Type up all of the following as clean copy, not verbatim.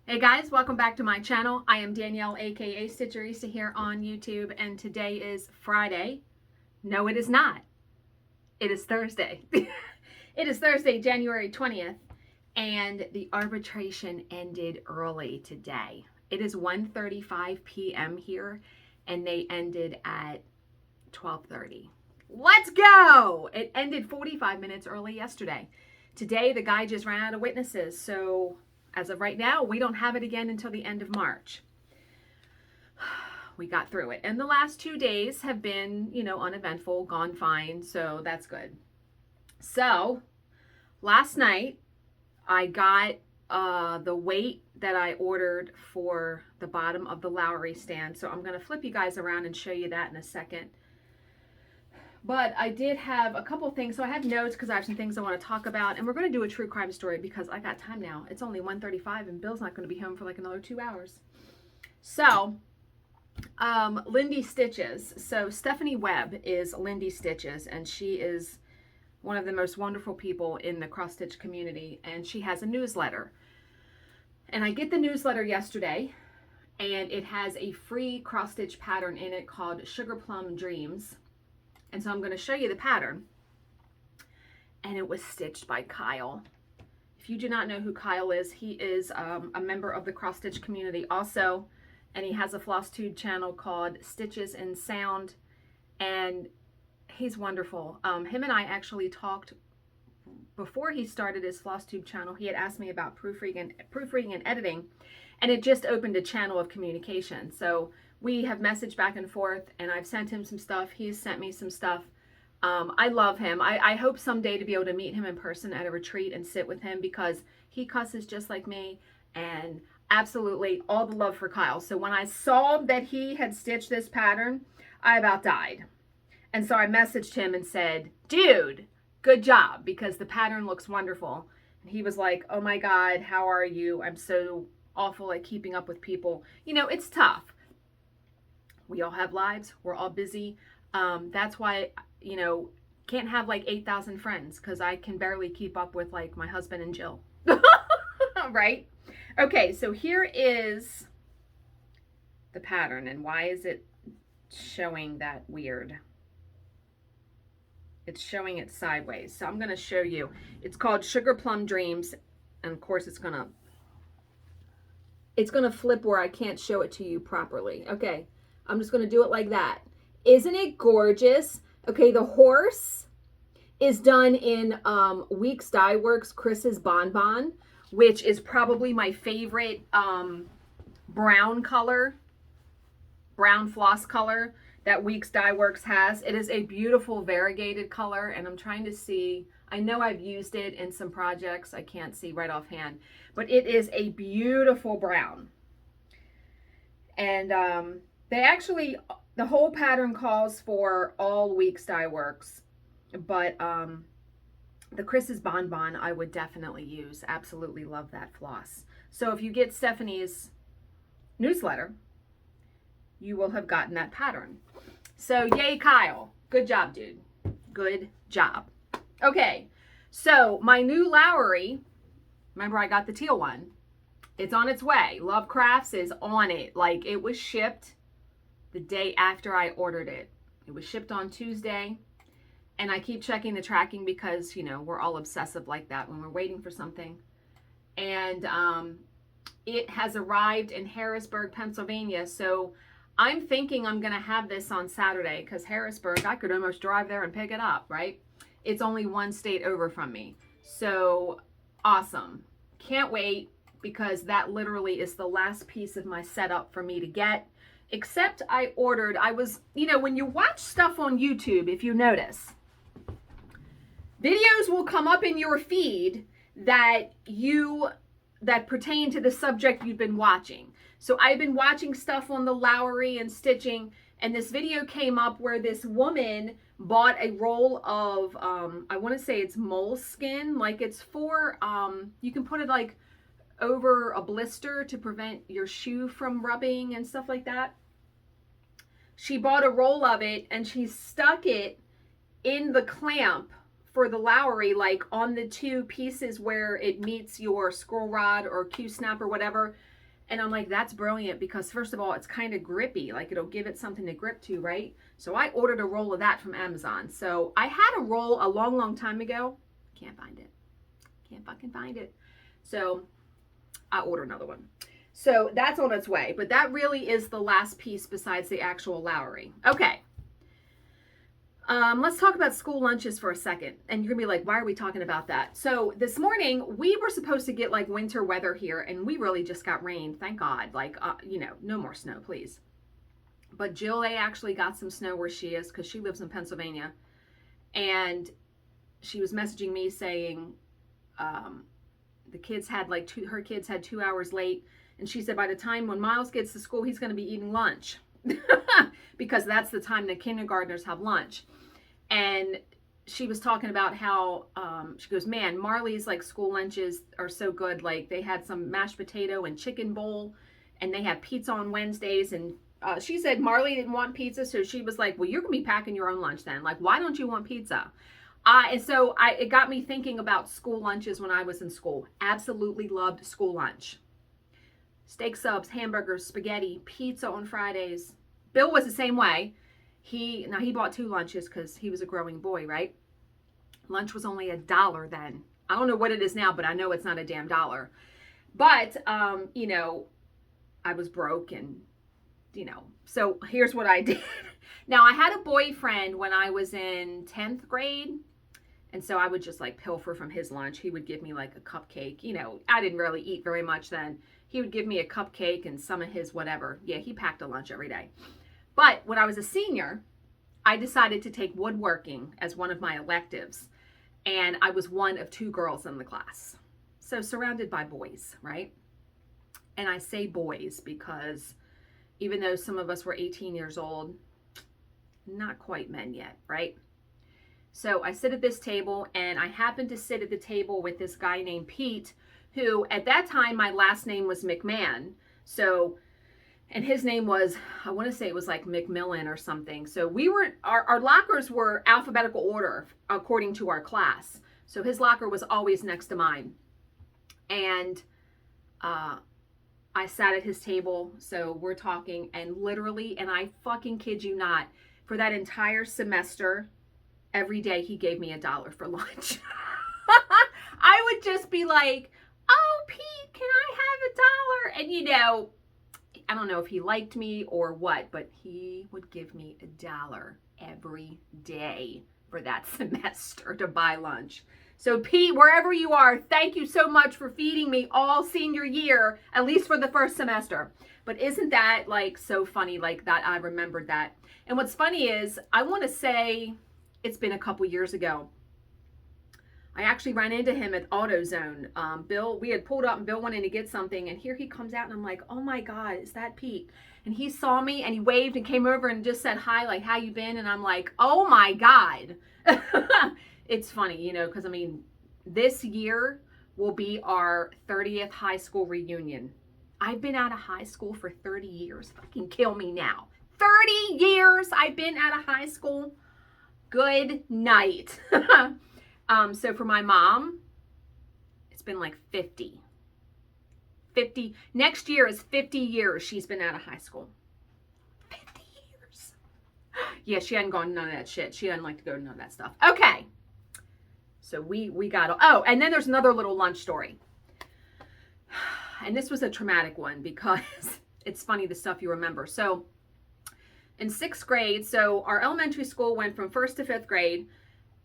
Hey guys, welcome back to my channel. I am Danielle, aka Stitcherista here on YouTube, and today is Friday. No, it is not. It is Thursday. It is Thursday, January 20th, and the arbitration ended early today. It is 1:35 p.m. here, and they ended at 12:30. Let's go! It ended 45 minutes early yesterday. Today, the guy just ran out of witnesses, so as of right now, we don't have it again until the end of March. We got through it. And the last 2 days have been, uneventful, gone fine, so that's good. So, last night, I got the weight that I ordered for the bottom of the Lowry stand. So I'm going to flip you guys around and show you that in a second. But I did have a couple things. So I have notes because I have some things I want to talk about. And we're going to do a true crime story because I got time now. It's only 1:35 and Bill's not going to be home for like another 2 hours. So, Lindy Stitches. So Stephanie Webb is Lindy Stitches, and she is one of the most wonderful people in the cross stitch community. And she has a newsletter. And I get the newsletter yesterday, and it has a free cross stitch pattern in it called Sugar Plum Dreams. And so I'm going to show you the pattern. And it was stitched by Kyle. If you do not know who Kyle is, he is a member of the cross stitch community also. And he has a Flosstube channel called Stitches and Sound. And he's wonderful. Him and I actually talked before he started his Flosstube channel. He had asked me about proofreading and editing. And it just opened a channel of communication. So we have messaged back and forth, and I've sent him some stuff. He's sent me some stuff. I love him. I hope someday to be able to meet him in person at a retreat and sit with him because he cusses just like me, and absolutely all the love for Kyle. So when I saw that he had stitched this pattern, I about died. And so I messaged him and said, dude, good job, because the pattern looks wonderful. And he was like, oh my God, how are you? I'm so awful at keeping up with people. It's tough. We all have lives. We're all busy. That's why, can't have like 8,000 friends because I can barely keep up with like my husband and Jill. Right? Okay, so here is the pattern. And why is it showing that weird? It's showing it sideways. So I'm going to show you. It's called Sugar Plum Dreams. And of course it's going to flip where I can't show it to you properly. Okay. I'm just going to do it like that. Isn't it gorgeous? Okay, the horse is done in Weeks Dye Works Chris's Bonbon, which is probably my favorite brown color, brown floss color that Weeks Dye Works has. It is a beautiful variegated color, and I'm trying to see. I know I've used it in some projects. I can't see right offhand, but it is a beautiful brown. And they actually, the whole pattern calls for all Weeks Dye Works, but the Chris's Bonbon I would definitely use. Absolutely love that floss. So if you get Stephanie's newsletter, you will have gotten that pattern. So yay, Kyle. Good job, dude. Good job. Okay, so my new Lowry, remember I got the teal one. It's on its way. Love Crafts is on it. Like, it was shipped the day after I ordered it. It was shipped on Tuesday, and I keep checking the tracking because, we're all obsessive like that when we're waiting for something. And it has arrived in Harrisburg, Pennsylvania. So I'm thinking I'm going to have this on Saturday because Harrisburg, I could almost drive there and pick it up, right? It's only one state over from me. So awesome. Can't wait because that literally is the last piece of my setup for me to get. Except I was, when you watch stuff on YouTube, if you notice, videos will come up in your feed that pertain to the subject you've been watching. So I've been watching stuff on the Lowry and stitching, and this video came up where this woman bought a roll of, I want to say it's moleskin, like it's for, you can put it like over a blister to prevent your shoe from rubbing and stuff like that. She bought a roll of it and she stuck it in the clamp for the Lowry, like on the two pieces where it meets your scroll rod or Q-snap or whatever. And I'm like, that's brilliant because first of all, it's kind of grippy. Like it'll give it something to grip to, right? So I ordered a roll of that from Amazon. So I had a roll a long, long time ago. Can't find it. Can't fucking find it. So I order another one. So that's on its way. But that really is the last piece besides the actual Lowry. Okay. Let's talk about school lunches for a second. And you're gonna be like, why are we talking about that? So this morning we were supposed to get like winter weather here and we really just got rain. Thank God. Like, you know, no more snow, please. But Jill, they actually got some snow where she is because she lives in Pennsylvania. And she was messaging me saying, the kids had like her kids had 2 hours late. And she said, by the time when Miles gets to school, he's going to be eating lunch because that's the time that kindergartners have lunch. And she was talking about how, she goes, man, Marley's like school lunches are so good. Like they had some mashed potato and chicken bowl and they have pizza on Wednesdays. And she said Marley didn't want pizza. So she was like, well, you're going to be packing your own lunch then. Like, why don't you want pizza? And so it got me thinking about school lunches when I was in school. Absolutely loved school lunch. Steak subs, hamburgers, spaghetti, pizza on Fridays. Bill was the same way. He bought 2 lunches because he was a growing boy, right? Lunch was only $1 then. I don't know what it is now, but I know it's not a damn dollar. But, you know, I was broke and, you know, so here's what I did. Now, I had a boyfriend when I was in 10th grade. And so I would just like pilfer from his lunch. He would give me like a cupcake. You know, I didn't really eat very much then. He would give me a cupcake and some of his whatever. Yeah, he packed a lunch every day. But when I was a senior, I decided to take woodworking as one of my electives. And I was one of 2 girls in the class. So surrounded by boys, right? And I say boys because even though some of us were 18 years old, not quite men yet, right? So I sit at this table and I happened to sit at the table with this guy named Pete, who at that time, my last name was McMahon. So, and his name was, I want to say it was like McMillan or something. So we were, our lockers were alphabetical order according to our class. So his locker was always next to mine. And I sat at his table. So we're talking and literally, and I fucking kid you not, for that entire semester, every day he gave me $1 for lunch. I would just be like, oh, Pete, can I have $1? And you know, I don't know if he liked me or what, but he would give me $1 every day for that semester to buy lunch. So Pete, wherever you are, thank you so much for feeding me all senior year, at least for the first semester. But isn't that like so funny, like that I remembered that. And what's funny is, I want to say it's been a couple years ago. I actually ran into him at AutoZone. Bill, we had pulled up and Bill went in to get something and here he comes out and I'm like, oh my God, is that Pete? And he saw me and he waved and came over and just said hi, like, how you been? And I'm like, oh my God. It's funny, you know, because I mean, this year will be our 30th high school reunion. I've been out of high school for 30 years. Fucking kill me now. 30 years I've been out of high school. Good night. So for my mom, it's been like 50. Next year is 50 years she's been out of high school. 50 years. Yeah, she hadn't gone to none of that shit. She doesn't like to go to none of that stuff. Okay. So we got, oh, and then there's another little lunch story. And this was a traumatic one because it's funny the stuff you remember. So in 6th grade, so our elementary school went from 1st to 5th grade.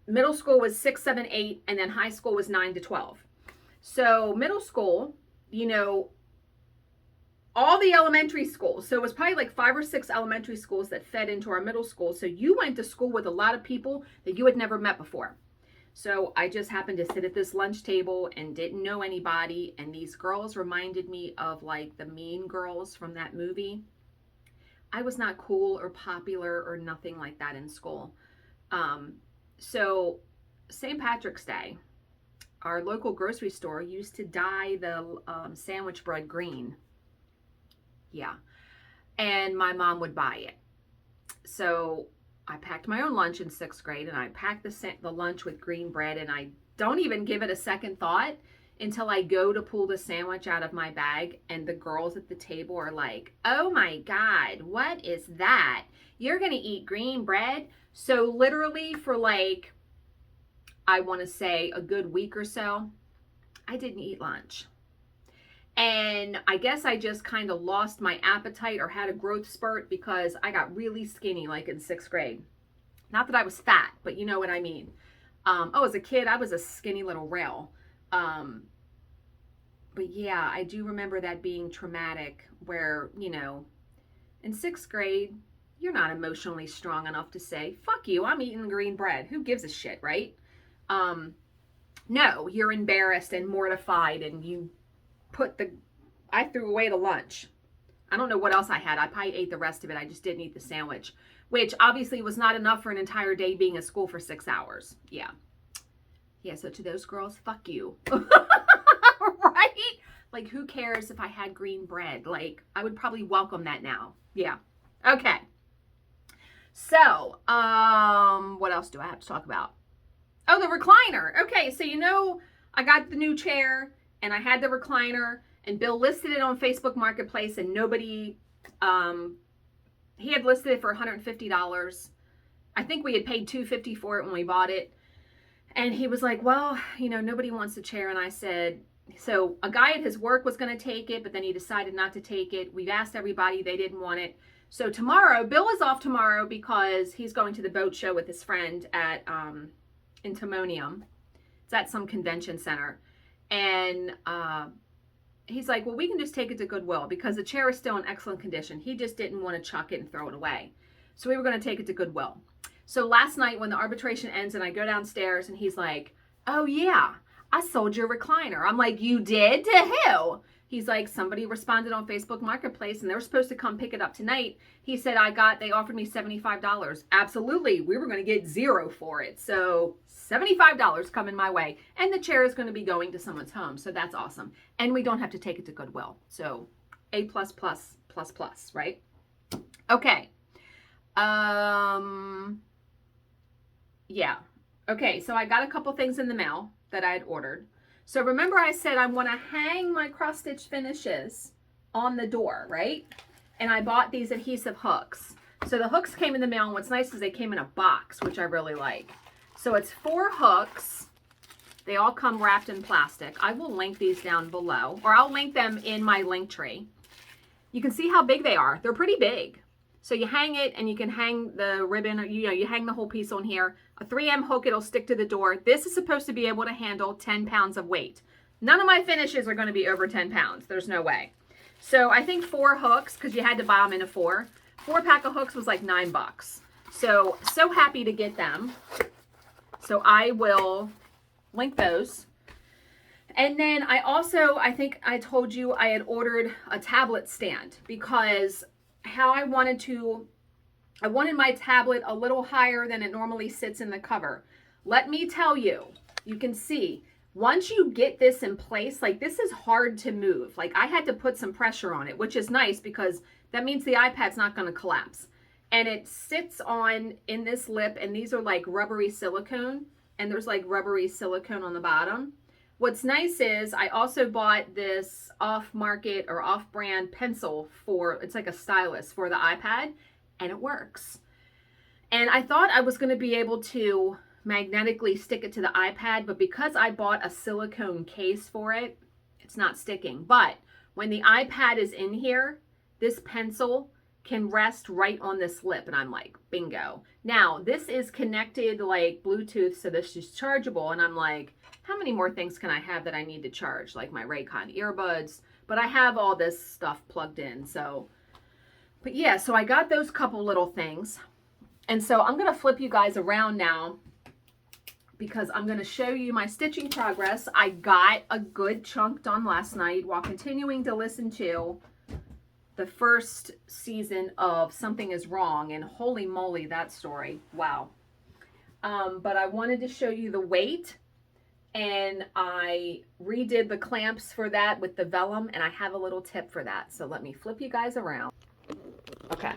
Middle school was 6, 7, 8, and then high school was 9 to 12. So middle school, you know, all the elementary schools, so it was probably like 5 or 6 elementary schools that fed into our middle school. So you went to school with a lot of people that you had never met before. So I just happened to sit at this lunch table and didn't know anybody. And these girls reminded me of like the Mean Girls from that movie. I was not cool or popular or nothing like that in school. So St. Patrick's Day, our local grocery store used to dye the sandwich bread green. Yeah. And my mom would buy it. So I packed my own lunch in 6th grade and I packed the lunch with green bread and I don't even give it a second thought. until I go to pull the sandwich out of my bag and the girls at the table are like, oh my God, what is that? You're going to eat green bread? So literally for like, I want to say a good week or so, I didn't eat lunch. And I guess I just kind of lost my appetite or had a growth spurt because I got really skinny like in 6th grade. Not that I was fat, but you know what I mean. As a kid, I was a skinny little rail. But yeah, I do remember that being traumatic where, you know, in 6th grade, you're not emotionally strong enough to say, fuck you, I'm eating green bread. Who gives a shit, right? No, you're embarrassed and mortified and you I threw away the lunch. I don't know what else I had. I probably ate the rest of it. I just didn't eat the sandwich, which obviously was not enough for an entire day being at school for 6 hours. Yeah. Yeah, so to those girls, fuck you. Right? Like, who cares if I had green bread? Like, I would probably welcome that now. Yeah. Okay. So, what else do I have to talk about? Oh, the recliner. Okay, so you know, I got the new chair and I had the recliner and Bill listed it on Facebook Marketplace and nobody, he had listed it for $150. I think we had paid $250 for it when we bought it. And he was like, well, you know, nobody wants the chair. And I said, so a guy at his work was going to take it, but then he decided not to take it. We've asked everybody, they didn't want it. So tomorrow, Bill is off tomorrow because he's going to the boat show with his friend at, in Timonium. It's at some convention center. And he's like, well, we can just take it to Goodwill because the chair is still in excellent condition. He just didn't want to chuck it and throw it away. So we were going to take it to Goodwill. So last night when the arbitration ends and I go downstairs and he's like, oh yeah, I sold your recliner. I'm like, you did? To who? He's like, somebody responded on Facebook Marketplace and they were supposed to come pick it up tonight. He said, they offered me $75. Absolutely. We were going to get $0 for it. So $75 coming my way. And the chair is going to be going to someone's home. So that's awesome. And we don't have to take it to Goodwill. So A+++++, right? Okay. Yeah. Okay. So I got a couple things in the mail that I had ordered. So remember I said I want to hang my cross stitch finishes on the door, right? And I bought these adhesive hooks. So the hooks came in the mail, and what's nice is they came in a box, which I really like. So it's 4 hooks. They all come wrapped in plastic. I will link these down below, or I'll link them in my link tree. You can see how big they are. They're pretty big. So you hang it and you can hang the ribbon, or, you hang the whole piece on here. A 3M hook, it'll stick to the door. This is supposed to be able to handle 10 pounds of weight. None of my finishes are going to be over 10 pounds. There's no way. So I think 4 hooks, because you had to buy them in a 4. 4-pack of hooks was like $9. So happy to get them. So I will link those. And then I think I told you I had ordered a tablet stand because how I wanted my tablet a little higher than it normally sits in the cover. Let me tell you, you can see, once you get this in place, like this is hard to move. Like I had to put some pressure on it, which is nice because that means the iPad's not going to collapse. And it sits in this lip, and these are like rubbery silicone, and there's like rubbery silicone on the bottom. What's nice is I also bought this off-market or off-brand pencil it's like a stylus for the iPad, and it works. And I thought I was going to be able to magnetically stick it to the iPad, but because I bought a silicone case for it, it's not sticking. But when the iPad is in here, this pencil can rest right on this lip, and I'm like, bingo. Now, this is connected like Bluetooth, so this is chargeable, and I'm like, how many more things can I have that I need to charge? Like my Raycon earbuds, but I have all this stuff plugged in, so. But yeah, so I got those couple little things. And so I'm going to flip you guys around now because I'm going to show you my stitching progress. I got a good chunk done last night while continuing to listen to the first season of Something Is Wrong, and holy moly, that story. Wow. But I wanted to show you the weight, and I redid the clamps for that with the vellum, and I have a little tip for that. So let me flip you guys around. Okay.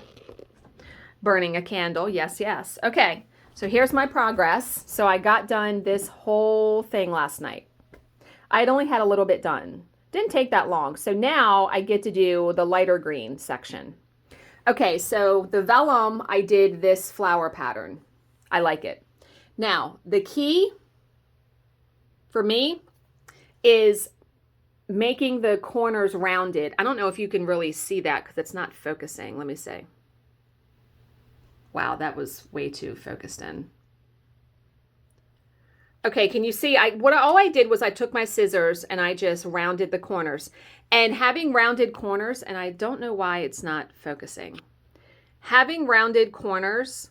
Burning a candle. Yes, yes. Okay. So here's my progress. So I got done this whole thing last night. I'd only had a little bit done. Didn't take that long. So now I get to do the lighter green section. Okay, so the vellum, I did this flower pattern. I like it. Now, the key for me is making the corners rounded. I don't know if you can really see that because it's not focusing. Let me see. Wow, that was way too focused in. Okay, can you see? All I did was I took my scissors and I just rounded the corners. And having rounded corners, and I don't know why it's not focusing. Having rounded corners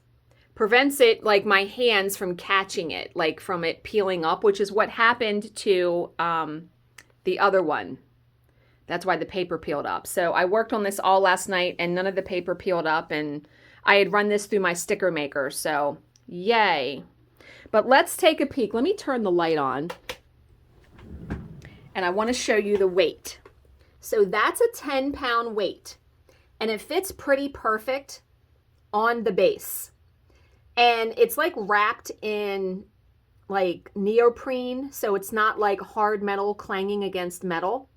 prevents it, like my hands from catching it, like from it peeling up, which is what happened to the other one. That's why the paper peeled up. So I worked on this all last night and none of the paper peeled up, and I had run this through my sticker maker. So yay. But let's take a peek. Let me turn the light on. And I want to show you the weight. So that's a 10-pound weight. And it fits pretty perfect on the base. And it's like wrapped in like neoprene. So it's not like hard metal clanging against metal.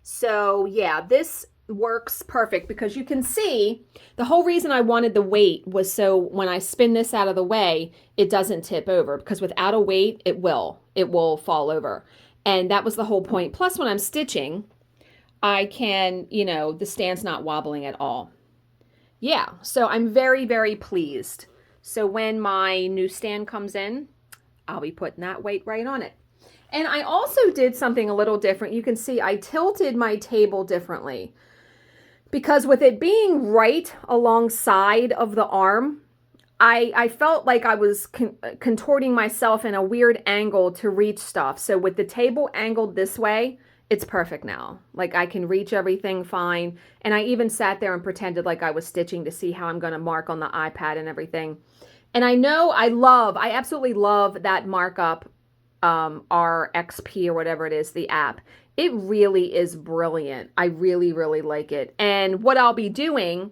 So yeah, this works perfect because you can see the whole reason I wanted the weight was so when I spin this out of the way, it doesn't tip over, because without a weight, it will fall over. And that was the whole point. Plus when I'm stitching, I can, you know, the stand's not wobbling at all. Yeah, so I'm very, very pleased. So when my new stand comes in, I'll be putting that weight right on it. And I also did something a little different. You can see I tilted my table differently, because with it being right alongside of the arm, I felt like I was contorting myself in a weird angle to reach stuff. So with the table angled this way, it's perfect now. Like I can reach everything fine. And I even sat there and pretended like I was stitching to see how I'm going to mark on the iPad and everything. And I know I absolutely love that markup, RXP or whatever it is, the app. It really is brilliant. I really, really like it. And what I'll be doing,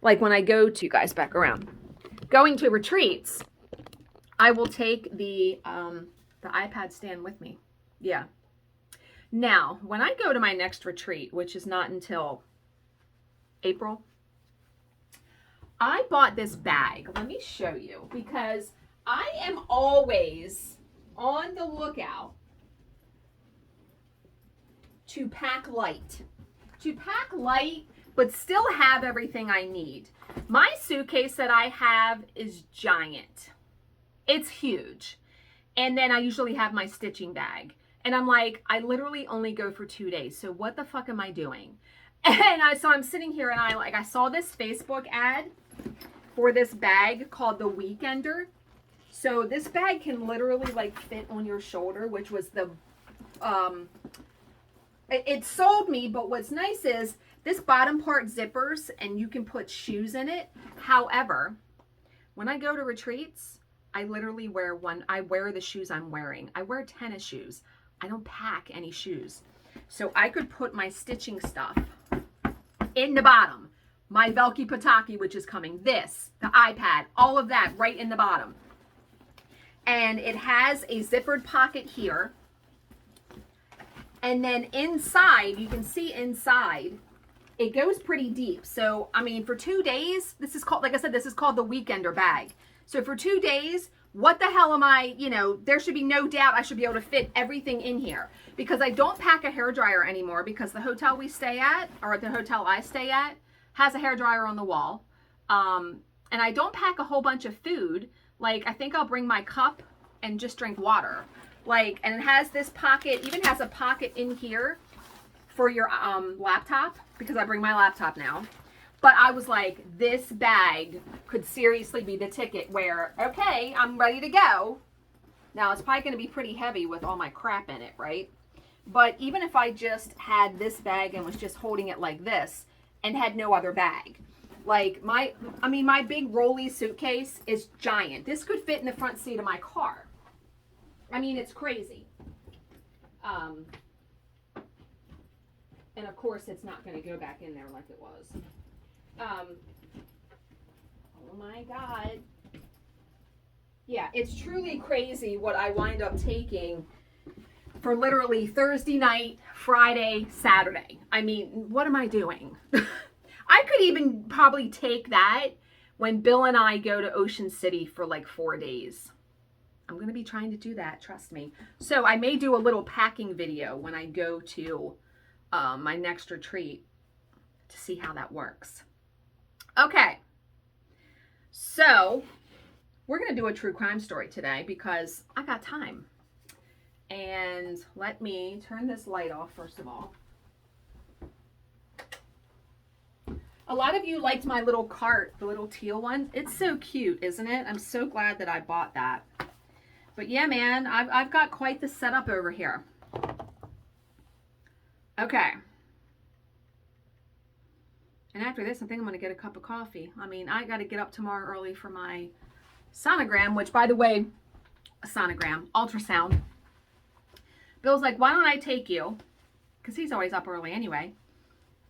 like when I go to, you guys back around, going to retreats, I will take the iPad stand with me. Yeah. Now, when I go to my next retreat, which is not until April, I bought this bag. Let me show you, because I am always on the lookout to pack light. But still have everything I need. My suitcase that I have is giant. It's huge. And then I usually have my stitching bag. And I'm like, I literally only go for 2 days. So what the fuck am I doing? And so I'm sitting here and I saw this Facebook ad for this bag called the Weekender. So this bag can literally like fit on your shoulder, which was the, it sold me, but what's nice is this bottom part zippers and you can put shoes in it. However, when I go to retreats, I literally wear I wear the shoes I'm wearing. I wear tennis shoes. I don't pack any shoes. So I could put my stitching stuff in the bottom. My Velky Pataki, which is coming, this, the iPad, all of that right in the bottom. And it has a zippered pocket here. And then inside, you can see inside, it goes pretty deep. So, I mean, for 2 days, this is called, like I said, this is called the Weekender bag. So for 2 days, what the hell am I, you know, there should be no doubt I should be able to fit everything in here, because I don't pack a hairdryer anymore, because the hotel we stay at, or the hotel I stay at, has a hairdryer on the wall. And I don't pack a whole bunch of food. Like, I think I'll bring my cup and just drink water. Like, and it has this pocket, even has a pocket in here for your laptop, because I bring my laptop now. But I was like, this bag could seriously be the ticket where, okay, I'm ready to go. Now, it's probably going to be pretty heavy with all my crap in it, right? But even if I just had this bag and was just holding it like this and had no other bag, like my big rolly suitcase is giant. This could fit in the front seat of my car. I mean, it's crazy. And of course, it's not going to go back in there like it was. Oh my God. Yeah, it's truly crazy what I wind up taking for literally Thursday night, Friday, Saturday. I mean, what am I doing? I could even probably take that when Bill and I go to Ocean City for like 4 days. I'm going to be trying to do that, trust me. So I may do a little packing video when I go to my next retreat to see how that works. Okay, so we're going to do a true crime story today because I got time. And let me turn this light off first of all. A lot of you liked my little cart, the little teal one. It's so cute, isn't it? I'm so glad that I bought that. But yeah, man, I've got quite the setup over here. Okay. And after this, I think I'm going to get a cup of coffee. I mean, I got to get up tomorrow early for my sonogram, which, by the way, a sonogram, ultrasound. Bill's like, why don't I take you? Because he's always up early anyway.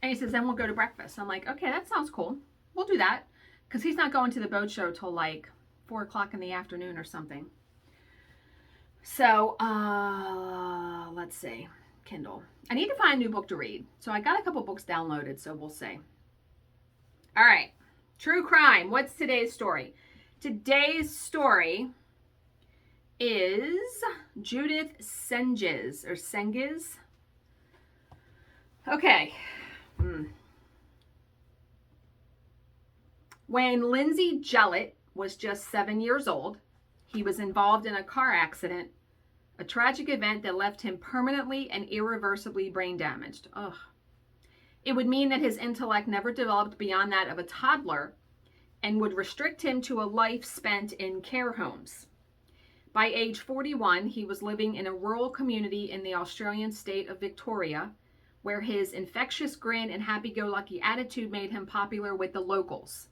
And he says, then we'll go to breakfast. I'm like, okay, that sounds cool. We'll do that. Because he's not going to the boat show till like 4 o'clock in the afternoon or something. So, let's see. Kindle. I need to find a new book to read. So I got a couple books downloaded, so we'll see. All right. True crime. What's today's story? Today's story is Judith Cengiz, or Cengiz. Okay. When Lindsay Jellett was just 7 years old, he was involved in a car accident, a tragic event that left him permanently and irreversibly brain damaged. Ugh. It would mean that his intellect never developed beyond that of a toddler and would restrict him to a life spent in care homes. By age 41, he was living in a rural community in the Australian state of Victoria, where his infectious grin and happy-go-lucky attitude made him popular with the locals.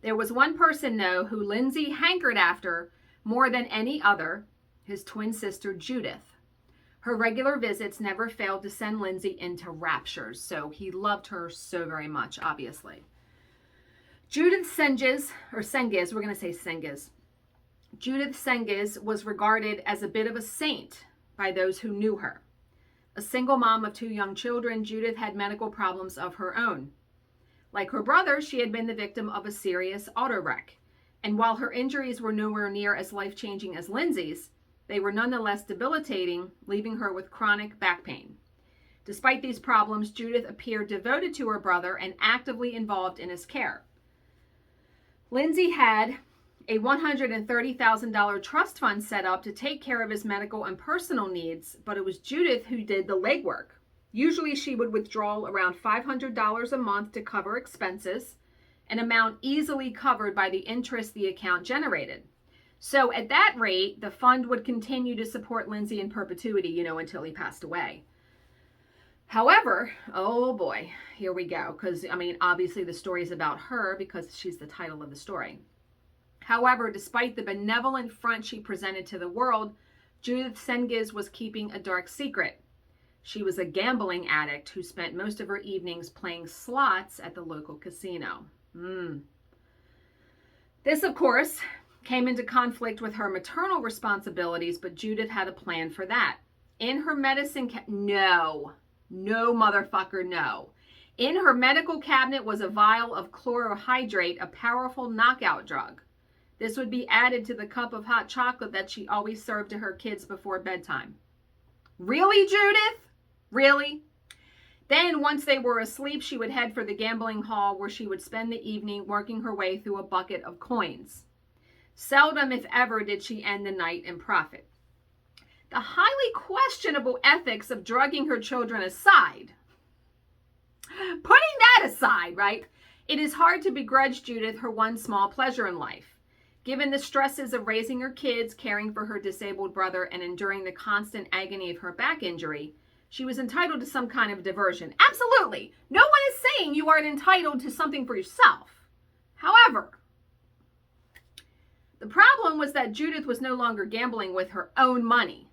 There was one person, though, who Lindsay hankered after more than any other, his twin sister, Judith. Her regular visits never failed to send Lindsay into raptures, so he loved her so very much, obviously. Judith Cengiz, or Cengiz, we're going to say Cengiz. Judith Cengiz was regarded as a bit of a saint by those who knew her. A single mom of 2 young children, Judith had medical problems of her own. Like her brother, she had been the victim of a serious auto wreck. And while her injuries were nowhere near as life-changing as Lindsay's, they were nonetheless debilitating, leaving her with chronic back pain. Despite these problems, Judith appeared devoted to her brother and actively involved in his care. Lindsay had a $130,000 trust fund set up to take care of his medical and personal needs, but it was Judith who did the legwork. Usually she would withdraw around $500 a month to cover expenses, an amount easily covered by the interest the account generated. So at that rate, the fund would continue to support Lindsay in perpetuity, until he passed away. However, oh boy, here we go. Because, obviously the story is about her because she's the title of the story. However, despite the benevolent front she presented to the world, Judith Cengiz was keeping a dark secret. She was a gambling addict who spent most of her evenings playing slots at the local casino. This, of course, came into conflict with her maternal responsibilities, but Judith had a plan for that. In her medicine no motherfucker, no. In her medical cabinet was a vial of chlorohydrate, a powerful knockout drug. This would be added to the cup of hot chocolate that she always served to her kids before bedtime. Really, Judith? Really? Then, once they were asleep, she would head for the gambling hall where she would spend the evening working her way through a bucket of coins. Seldom, if ever, did she end the night in profit. The highly questionable ethics of drugging her children aside, putting that aside, right? It is hard to begrudge Judith her one small pleasure in life. Given the stresses of raising her kids, caring for her disabled brother, and enduring the constant agony of her back injury, she was entitled to some kind of diversion. Absolutely. No one is saying you aren't entitled to something for yourself. However, the problem was that Judith was no longer gambling with her own money.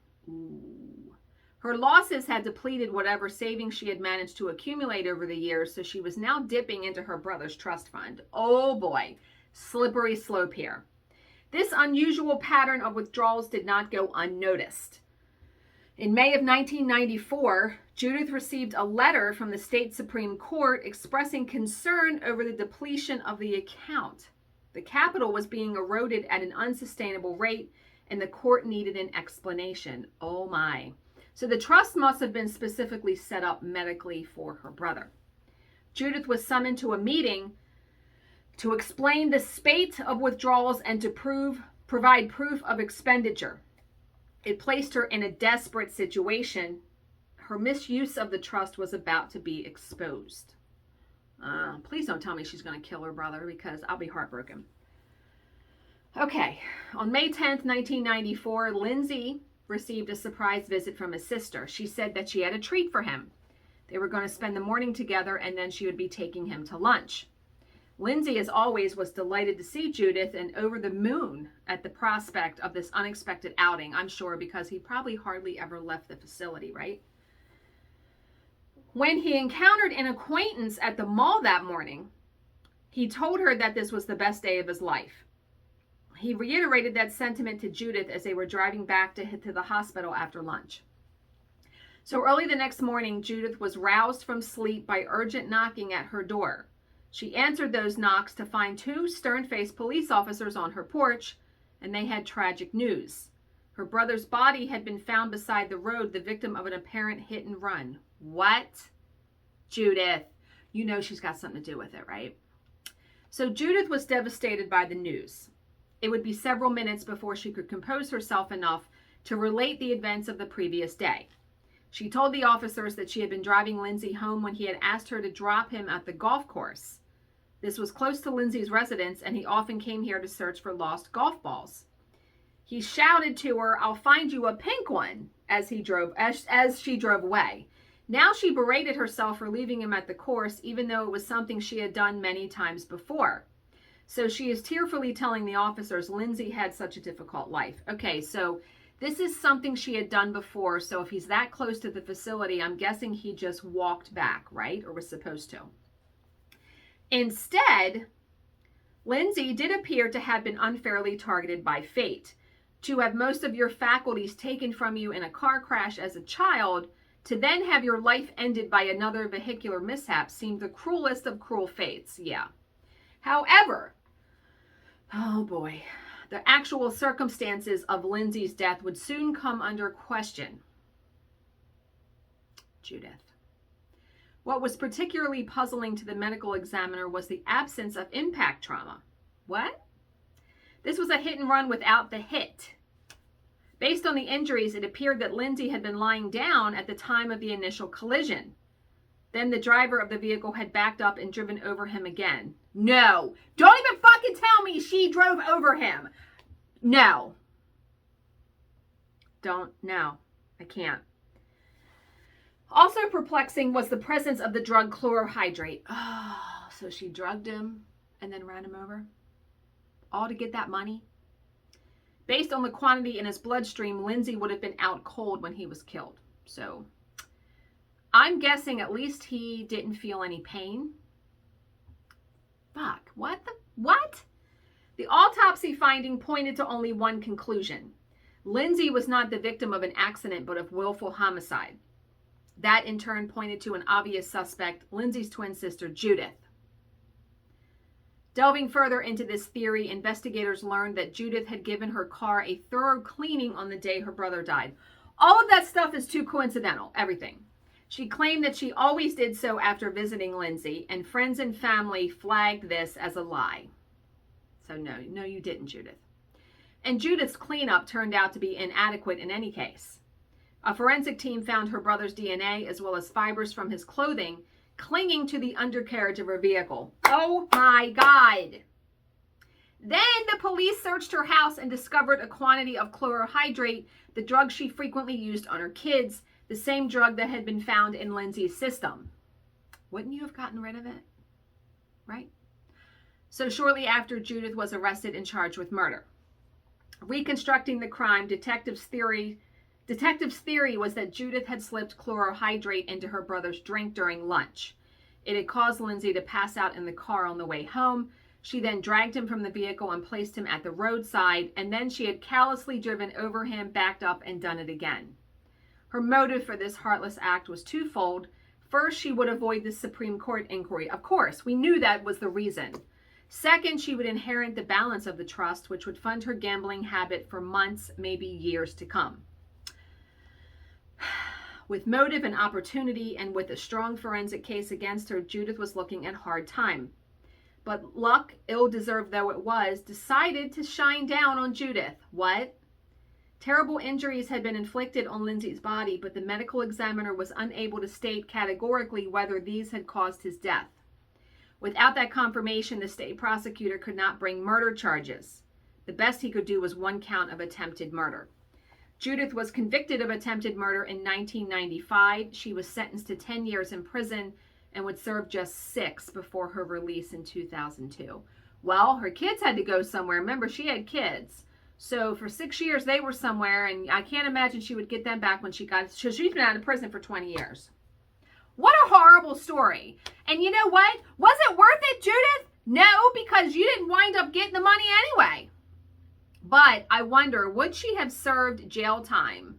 Her losses had depleted whatever savings she had managed to accumulate over the years, so she was now dipping into her brother's trust fund. Oh boy, slippery slope here. This unusual pattern of withdrawals did not go unnoticed. In May of 1994, Judith received a letter from the state Supreme Court expressing concern over the depletion of the account. The capital was being eroded at an unsustainable rate, and the court needed an explanation. Oh my. So the trust must have been specifically set up medically for her brother. Judith was summoned to a meeting to explain the spate of withdrawals and to provide proof of expenditure. It placed her in a desperate situation. Her misuse of the trust was about to be exposed. Please don't tell me she's going to kill her brother, because I'll be heartbroken. Okay, on May 10th, 1994, Lindsay received a surprise visit from his sister. She said that she had a treat for him. They were going to spend the morning together, and then she would be taking him to lunch. Lindsay, as always, was delighted to see Judith and over the moon at the prospect of this unexpected outing, I'm sure, because he probably hardly ever left the facility, right? When he encountered an acquaintance at the mall that morning, he told her that this was the best day of his life. He reiterated that sentiment to Judith as they were driving back to the hospital after lunch. So early the next morning, Judith was roused from sleep by urgent knocking at her door. She answered those knocks to find two stern-faced police officers on her porch, and they had tragic news. Her brother's body had been found beside the road, the victim of an apparent hit and run. What? Judith. You know she's got something to do with it, right? So Judith was devastated by the news. It would be several minutes before she could compose herself enough to relate the events of the previous day. She told the officers that she had been driving Lindsay home when he had asked her to drop him at the golf course. This was close to Lindsay's residence, and he often came here to search for lost golf balls. He shouted to her, "I'll find you a pink one," as she drove away. Now she berated herself for leaving him at the course, even though it was something she had done many times before. So she is tearfully telling the officers Lindsay had such a difficult life. Okay, so this is something she had done before. So if he's that close to the facility, I'm guessing he just walked back, right? Or was supposed to. Instead, Lindsay did appear to have been unfairly targeted by fate. To have most of your faculties taken from you in a car crash as a child, to then have your life ended by another vehicular mishap seemed the cruelest of cruel fates. Yeah. However, oh boy, the actual circumstances of Lindsay's death would soon come under question. Judith. What was particularly puzzling to the medical examiner was the absence of impact trauma. What? This was a hit and run without the hit. Based on the injuries, it appeared that Lindsay had been lying down at the time of the initial collision. Then the driver of the vehicle had backed up and driven over him again. No. Don't even fucking tell me she drove over him. No. No. I can't. Also perplexing was the presence of the drug chlorohydrate. Oh, so she drugged him and then ran him over? All to get that money? Based on the quantity in his bloodstream, Lindsay would have been out cold when he was killed. So I'm guessing at least he didn't feel any pain. Fuck, what? The autopsy finding pointed to only one conclusion. Lindsay was not the victim of an accident, but of willful homicide. That in turn pointed to an obvious suspect, Lindsay's twin sister, Judith. Delving further into this theory, investigators learned that Judith had given her car a thorough cleaning on the day her brother died. All of that stuff is too coincidental, everything. She claimed that she always did so after visiting Lindsay, and friends and family flagged this as a lie. So no, you didn't, Judith. And Judith's cleanup turned out to be inadequate in any case. A forensic team found her brother's DNA as well as fibers from his clothing clinging to the undercarriage of her vehicle. Oh my God. Then the police searched her house and discovered a quantity of chlorohydrate, the drug she frequently used on her kids, the same drug that had been found in Lindsay's system. Wouldn't you have gotten rid of it? Right? So shortly after, Judith was arrested and charged with murder. Reconstructing the crime, detectives' theory was that Judith had slipped chlorohydrate into her brother's drink during lunch. It had caused Lindsay to pass out in the car on the way home. She then dragged him from the vehicle and placed him at the roadside, and then she had callously driven over him, backed up, and done it again. Her motive for this heartless act was twofold. First, she would avoid the Supreme Court inquiry. Of course, we knew that was the reason. Second, she would inherit the balance of the trust, which would fund her gambling habit for months, maybe years to come. With motive and opportunity, and with a strong forensic case against her, Judith was looking at hard time. But luck, ill-deserved though it was, decided to shine down on Judith. What? Terrible injuries had been inflicted on Lindsay's body, but the medical examiner was unable to state categorically whether these had caused his death. Without that confirmation, the state prosecutor could not bring murder charges. The best he could do was one count of attempted murder. Judith was convicted of attempted murder in 1995. She was sentenced to 10 years in prison and would serve just 6 before her release in 2002. Well, her kids had to go somewhere. Remember, she had kids. So for 6 years, they were somewhere, and I can't imagine she would get them back when she got... So she's been out of prison for 20 years. What a horrible story. And you know what? Was it worth it, Judith? No, because you didn't wind up getting the money anyway. But I wonder, would she have served jail time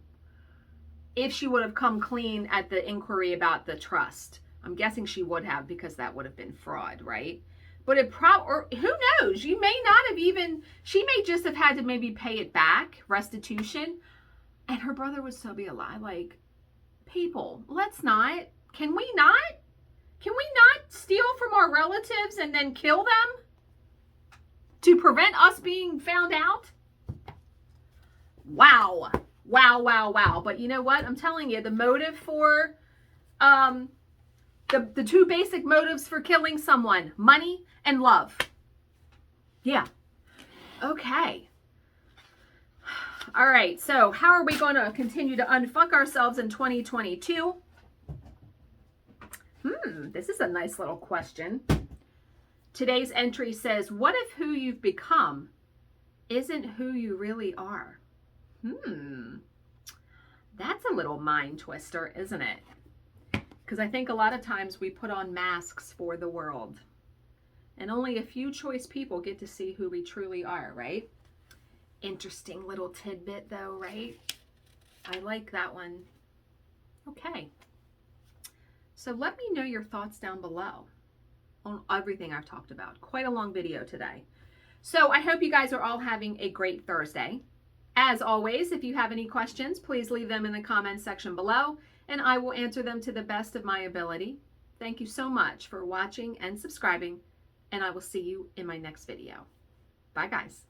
if she would have come clean at the inquiry about the trust? I'm guessing she would have, because that would have been fraud, right? But it or who knows? You may not have even, she may just have had to maybe pay it back, restitution. And her brother would still be alive. Like, people, let's not. Can we not? Can we not steal from our relatives and then kill them to prevent us being found out? Wow. Wow, wow, wow. But you know what? I'm telling you, the motive for, the two basic motives for killing someone, money and love. Yeah. Okay. All right. So how are we going to continue to unfuck ourselves in 2022? This is a nice little question. Today's entry says, what if who you've become isn't who you really are? That's a little mind twister, isn't it? Because I think a lot of times we put on masks for the world. And only a few choice people get to see who we truly are, right? Interesting little tidbit though, right? I like that one. Okay. So let me know your thoughts down below on everything I've talked about. Quite a long video today. So I hope you guys are all having a great Thursday. As always, if you have any questions, please leave them in the comments section below, and I will answer them to the best of my ability. Thank you so much for watching and subscribing, and I will see you in my next video. Bye, guys.